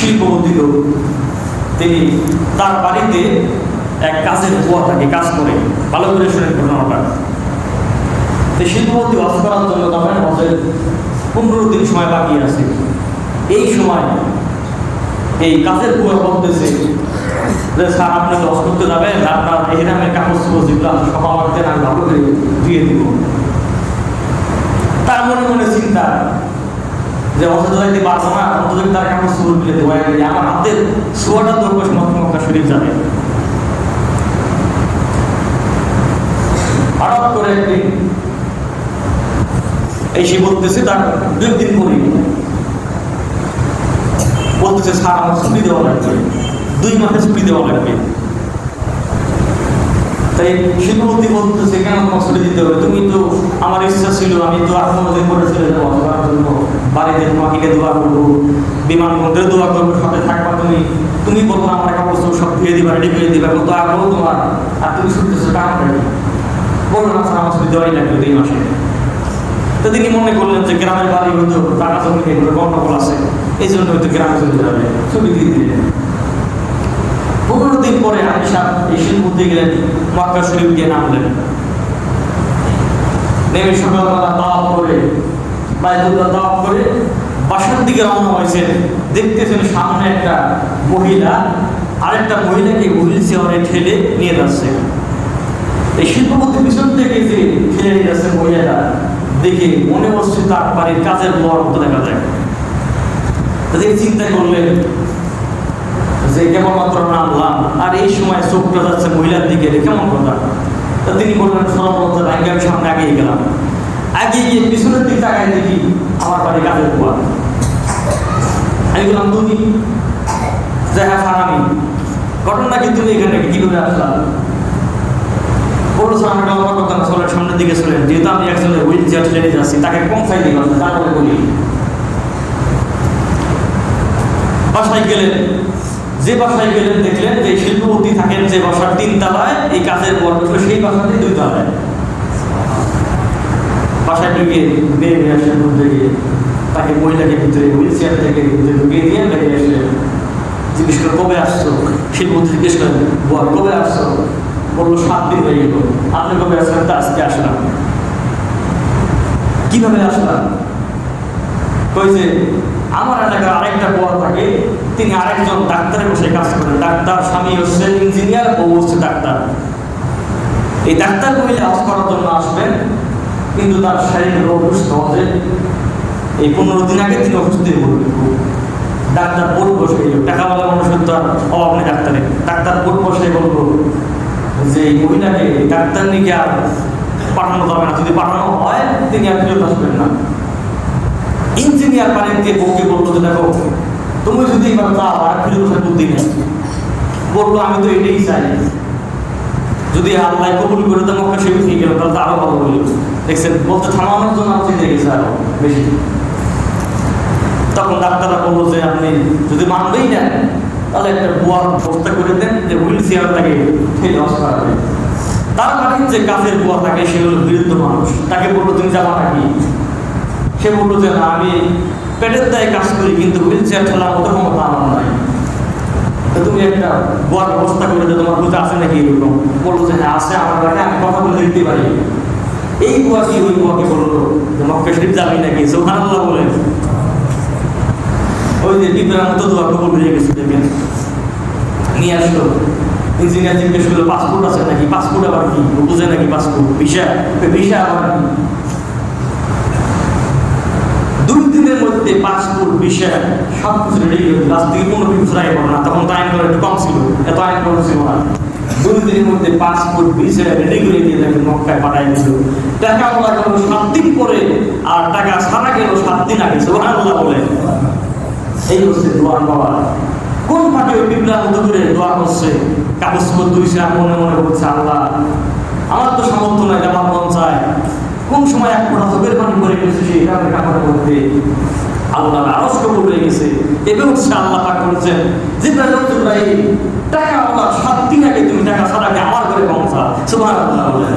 শিল্পপতি লোক, তিনি তার বাড়িতে এক কাজের বুয়া থাকে, কাজ করে। ভালো করে শুনেন ঘটনাটা। শিল্পপতি হজ করার জন্য তখন হজের 15 দিন সময় বাকি আছে। এই সময় এই কাজের বুয়া বলতেছে যে স্যার, আপনি তো হজ করতে যাবেন, আপনার এহরামের কাগজ যেগুলো সব আমার দেন, আমি ভালো করে দিয়ে দিব। তার মনে মনে চিন্তা যে হজে যাইতে পারবো না, অন্তত তার কাগজ দিলে দেওয়া গেলে আমার হাতের ছোঁয়াটা তো মক্কা শরীফ যাবে। হঠাৎ করে একদিন এসে বলতেছে, তার 2 দিন পরে বলতেছে স্যার, আমার ছুটি দেওয়া লাগবে, 2 মাসের ছুটি দেওয়া লাগবে। তাই শিল্পপতি বলতেছে, কেন তোমার ছুটি দিতে হবে? তুমি তো, আমার ইচ্ছা ছিল, আমি তো 8 দিন করে চলে যাবো হজ করার জন্য, বাড়িতে তোমাকে দোয়া করবো, বিমানবন্দরে দোয়া করবো, সাথে থাকবা তুমি, তুমি বলবো আমার কাপড় সব ধুয়ে দিবা, রেডি করে দিবা, কিন্তু আগ্রহ তোমার, আর তুমি ছুটতেছো টাকা পাই বললো না স্যার, আমার ছুটি দেওয়াই লাগবে 2 মাসে। তো তিনি মনে করলেন যে গ্রামের বাড়ি হয়তো টাকা জমি এগুলো গন্ডগোল আছে, এই জন্য হয়তো গ্রামে চলে যাবে, ছুটি দিয়ে দিলেন। 15 দিন পরে আয়েশা এই শিল্পপতি গেলেন, মক্কা শরীফ গিয়ে নামলেন। নেমে সকালবেলা তাওয়াফ করে, বাইতুল্লাহ তাওয়াফ করে বাসার দিকে রওনা হয়েছে। দেখতেছেন সামনে একটা মহিলা আরেকটা মহিলাকে হুইল চেয়ারে ঠেলে নিয়ে যাচ্ছে। এই শিল্পপতি পিছন থেকে যে ঠেলে নিয়ে যাচ্ছে মহিলাটা দেখে মনে হচ্ছে তার বাড়ির কাজের বড় মতো দেখা যায়। তাদের চিন্তা করলেন যে কেবলমাত্র নামলাম, আর এই সময় চোখটা যাচ্ছে মহিলার দিকে, কেমন কথা। তা তিনি বললেন, সর্বপ্রথম আমি সামনে আগিয়ে গেলাম, আগে গিয়ে পিছনের দিকে তাকায় দেখি আমার বাড়ি কাজের বুয়া। আমি বললাম, তুমি? যে হ্যাঁ স্যার আমি। ঘটনা কি, তুমি এখানে কি করে আসলাম? বললো স্যার, আমি আমার কথা না, চলেন সামনের দিকে চলেন, যেহেতু আমি একজনের হুইল চেয়ার ঠেলে যাচ্ছি, তাকে পৌঁছাই দিই, তারপরে বলি। বাসায় গেলেন, যে বাসায় গেলেন দেখলেন যে শিল্পপতি থাকেন যে বাসার 3 তলায়, এই কাজের বর সেই বাসাতে 2 তলায়। বাসায় ঢুকে মেয়ে আসে, মধ্যে গিয়ে তাকে মহিলাকে ভিতরে হুইল চেয়ার থেকে ভিতরে ঢুকিয়ে দিয়ে লেগে এসে জিজ্ঞেস করে, কবে আসছো? শিল্পপতি জিজ্ঞেস করেন, বর কবে আসছো? বললো 7 দিন হয়ে গেল। আপনি কবে আসলেন? তা আজকে আসলাম। কিভাবে আসলাম? কইছে আমার এলাকার আরেকটা বর থাকে, তিনি আরেকজন ডাক্তারের বসে কাজ করেন। ডাক্তার, স্বামী হচ্ছে ইঞ্জিনিয়ার, বউ হচ্ছে ডাক্তার। এই ডাক্তার মহিলা হজ করার জন্য আসবেন, কিন্তু তার শারীরিক অসুস্থ হজে এই 15 দিন আগে তিনি অসুস্থ হয়ে পড়বেন। ডাক্তার বোর্ড বসে গেল, টাকাওয়ালা মানুষের তো আর অভাব নেই ডাক্তারের। ডাক্তার বোর্ড বসে বলবো যে এই মহিলাকে ডাক্তার নিয়ে আর পাঠানো যাবে না, যদি পাঠানো হয় তিনি আর ফেরত আসবেন না। ইঞ্জিনিয়ার পারেন দিয়ে বউকে বললো যে দেখো, তুমি যদি এবার যাও আর ফিরে বসার বুদ্ধি নেই। বললো আমি তো এটাই চাই, যদি আল্লাহ কবুল করে তো মক্কা শরীফ নিয়ে গেল তাহলে তো আরো ভালো বললো। দেখছেন, বলতে থামানোর জন্য আমার চিন্তা গেছে আরো বেশি। তখন ডাক্তাররা বললো যে আপনি যদি মানবেই না, তাহলে একটা বুয়ার ব্যবস্থা করে দেন, যে হুইল চেয়ারটাকে ঠেলে হজ করাবে। তার বাড়ির যে কাজের বুয়া থাকে সে হলো বৃদ্ধ মানুষ, তাকে বললো তুমি যাবা নাকি? সে বললো যে না, আমি পেটের দায়ে কাজ করি, কিন্তু হুইল চেয়ার ঠেলার মতো ক্ষমতা আমার নাই। তুমি একটা বুয়ার ব্যবস্থা করে দেবে, তোমার বুঝে আছে নাকি? এরকম বললো যে হ্যাঁ আছে আমার কাছে, আমি কথা বলে দিতে পারি। এই বুয়া কি ওই বুয়াকে বললো যে মক্কা শরীফ যাবি নাকি? সুবহানাল্লাহ বলে ওই যে পিঁপড়ার মতো দোয়া কবুল হয়ে গেছে। দেখেন, নিয়ে আসলো। ইঞ্জিনিয়ার জিজ্ঞেস করলো পাসপোর্ট আছে নাকি? পাসপোর্ট আবার কি? বুঝে নাকি পাসপোর্ট? ভিসা? ভিসা আবার কি? 2 দিনের মধ্যে পাসপোর্ট, ভিসা সব কিছু রেডি হয়ে গেল। আজ থেকে 15 বছর আগে পড়ে না, তখন তো আইন একটু কম ছিল, এত আইন কম ছিল না। 2 দিনের মধ্যে পাসপোর্ট, ভিসা রেডি করে দিয়ে দেখেন মক্কায় পাঠাই দিল। টাকা বলা গেল 7 দিন পরে, আর টাকা ছাড়া গেল 7 দিন আগে। সুবহানাল্লাহ বলে। এই হচ্ছে দোয়ার বাবা। কোন ফাঁকে ওই পিঁপড়ার মতো করে দোয়া করছে, কাগজ ধুইছে, আর মনে মনে বলছে আল্লাহ আমার তো সামর্থ্য নাই, আমার মন চায়। কোন সময় এক ফোঁটা চোখের পানি পড়ে গেছে সেই কাপড়ের মধ্যে, আল্লাহর আরশ কবুল হয়ে গেছে। এবার হচ্ছে আল্লাহ পাক বলেছেন, জিবরাইল টাকা 7 দিন আগে তুমি টাকা ছাড়া আমার ঘরে পৌঁছা। সুবহানাল্লাহ বলেন।